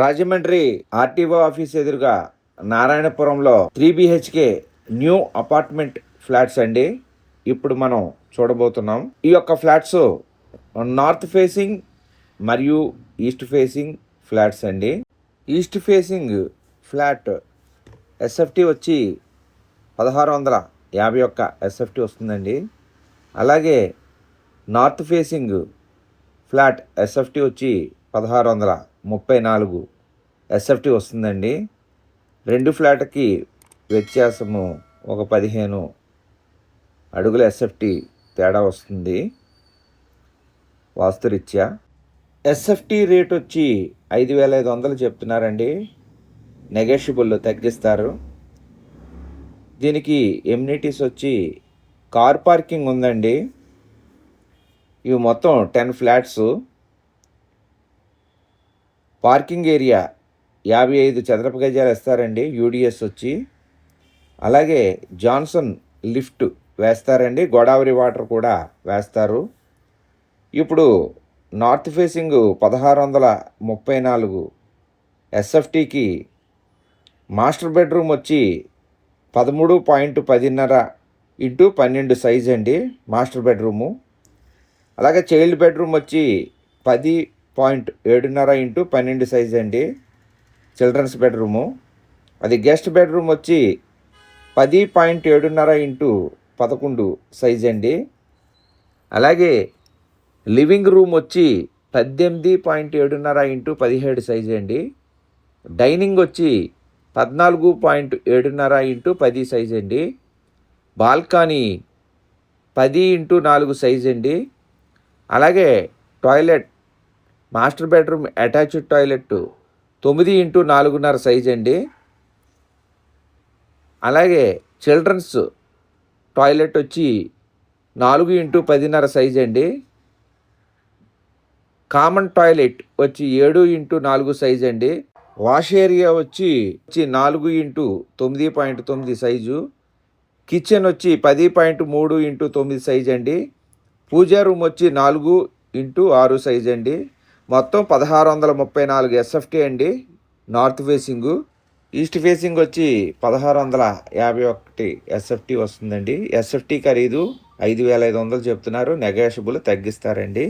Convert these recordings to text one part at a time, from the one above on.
Rajahmundry RTO office ఎదురుగా నారాయణపురంలో 3 BHK new apartment flats అండి ఇప్పుడు మనం చూడబోతున్నాం. ఈ యొక్క ఫ్లాట్స్ నార్త్ ఫేసింగ్ మరియు ఈస్ట్ ఫేసింగ్ ఫ్లాట్స్ అండి. ఈస్ట్ ఫేసింగ్ ఫ్లాట్ ఎస్ఎఫ్టీ వచ్చి 1651 ఎస్ఎఫ్టీ వస్తుందండి. అలాగే నార్త్ ఫేసింగ్ ఫ్లాట్ ఎస్ఎఫ్టీ వచ్చి 1634 ఎస్ఎఫ్టీ వస్తుందండి. రెండు ఫ్లాట్కి వ్యత్యాసము ఒక 15 అడుగుల ఎస్ఎఫ్టీ తేడా వస్తుంది వాస్తురీత్యా. ఎస్ఎఫ్టీ రేట్ వచ్చి 5500 చెప్తున్నారండి. నెగోషియబుల్ తగ్గిస్తారు. దీనికి ఎమ్యూనిటీస్ వచ్చి కార్ పార్కింగ్ ఉందండి. ఇవి మొత్తం 10 ఫ్లాట్స్. పార్కింగ్ ఏరియా 55 చదరపు గజాలు ఇస్తారండి యూడిఎస్ వచ్చి. అలాగే జాన్సన్ లిఫ్ట్ వేస్తారండి. గోదావరి వాటర్ కూడా వేస్తారు. ఇప్పుడు నార్త్ ఫేసింగ్ 1634 ఎస్ఎఫ్టీకి మాస్టర్ బెడ్రూమ్ వచ్చి 13.10.5 ఇంటూ 12 సైజ్ అండి మాస్టర్ బెడ్రూము. అలాగే చైల్డ్ బెడ్రూమ్ వచ్చి 10.7.5 ఇంటూ 12 సైజ్ అండి చిల్డ్రన్స్ బెడ్రూము. అది గెస్ట్ బెడ్రూమ్ వచ్చి 10.7.5 ఇంటూ 11 సైజ్ అండి. అలాగే లివింగ్ రూమ్ వచ్చి 18.7.5 ఇంటూ 17 సైజ్ అండి. డైనింగ్ వచ్చి 14.7.5 ఇంటూ 10 సైజ్ అండి. బాల్కనీ 10x4 సైజ్ అండి. అలాగే toilet master bedroom attached toilet 9x4.5 size అండి. అలాగే చిల్డ్రన్స్ టాయిలెట్ వచ్చి 4x10.5 సైజ్ అండి. కామన్ టాయిలెట్ వచ్చి 7x4 సైజ్ అండి. వాష్ ఏరియా వచ్చి 4x9.9 సైజు. కిచెన్ వచ్చి 10.3x9 సైజ్ అండి. పూజా రూమ్ వచ్చి 4x6 సైజ్ అండి. మొత్తం 1634 ఎస్ఎఫ్టీ అండి నార్త్ ఫేసింగు. ఈస్ట్ ఫేసింగ్ వచ్చి 1651 ఎస్ఎఫ్టీ వస్తుందండి. ఎస్ఎఫ్టీ ఖరీదు 5500 చెప్తున్నారు. నెగోషియబుల్ తగ్గిస్తారండి.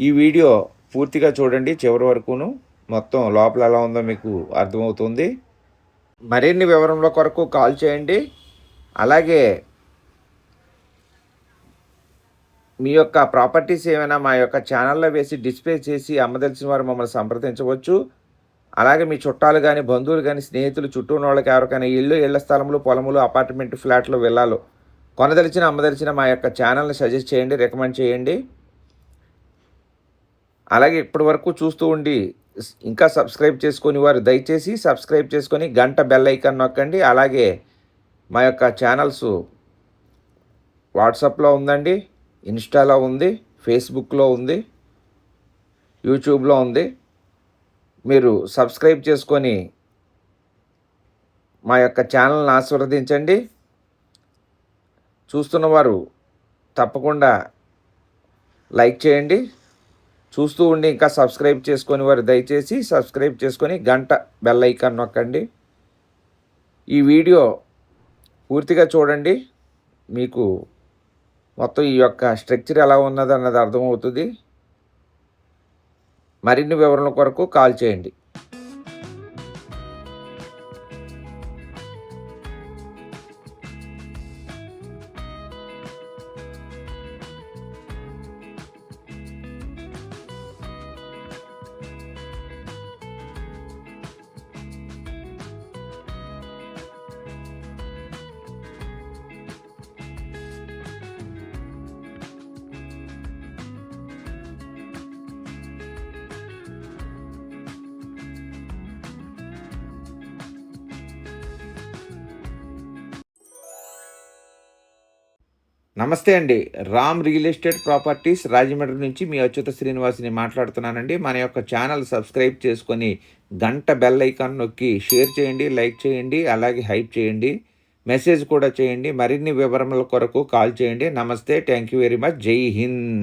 ఈ వీడియో పూర్తిగా చూడండి చివరి వరకును. మొత్తం లోపల ఎలా ఉందో మీకు అర్థమవుతుంది. మరిన్ని వివరముల కొరకు కాల్ చేయండి. అలాగే మీ యొక్క ప్రాపర్టీస్ ఏమైనా మా యొక్క ఛానల్లో వేసి డిస్ప్లే చేసి అమ్మదలిచిన వారు మమ్మల్ని సంప్రదించవచ్చు. అలాగే మీ చుట్టాలు కానీ బంధువులు కానీ స్నేహితులు చుట్టూ ఉన్న వాళ్ళకి ఎవరికైనా ఇళ్ల స్థలములు పొలములు అపార్ట్మెంట్ ఫ్లాట్లు విల్లాలు కొనదలిచిన అమ్మదలిచిన మా యొక్క ఛానల్ని సజెస్ట్ చేయండి, రికమెండ్ చేయండి. అలాగే ఇప్పటి వరకు చూస్తూ ఉండి ఇంకా సబ్స్క్రైబ్ చేసుకొని వారు దయచేసి సబ్స్క్రైబ్ చేసుకొని గంట బెల్ ఐకాన్ నొక్కండి. అలాగే మా యొక్క ఛానల్స్ వాట్సాప్లో ఉందండి, ఇన్స్టాలో ఉంది, ఫేస్బుక్లో ఉంది, యూట్యూబ్లో ఉంది. మీరు సబ్స్క్రైబ్ చేసుకొని మా యొక్క ఛానల్ని ఆశీర్వదించండి. చూస్తున్నవారు తప్పకుండా లైక్ చేయండి. చూస్తూ ఉండి ఇంకా సబ్స్క్రైబ్ చేసుకొని వారు దయచేసి సబ్స్క్రైబ్ చేసుకొని గంట బెల్ ఐకాన్ నొక్కండి. ఈ వీడియో పూర్తిగా చూడండి. మీకు మొత్తం ఈ యొక్క స్ట్రక్చర్ ఎలా ఉన్నది అన్నది అర్థమవుతుంది. మరిన్ని వివరాల కొరకు కాల్ చేయండి. నమస్తే అండి. Ram real estate properties Rajahmundry నుంచి మీ అచ్యుత శ్రీనివాస్ని మాట్లాడుతున్నానండి. మన యొక్క ఛానల్ సబ్స్క్రైబ్ చేసుకొని గంట బెల్ ఐకాన్ నొక్కి షేర్ చేయండి, లైక్ చేయండి, అలాగే హైప్ చేయండి, మెసేజ్ కూడా చేయండి. మరిన్ని వివరముల కొరకు కాల్ చేయండి. నమస్తే, థ్యాంక్ యూ వెరీ మచ్. జై హింద్.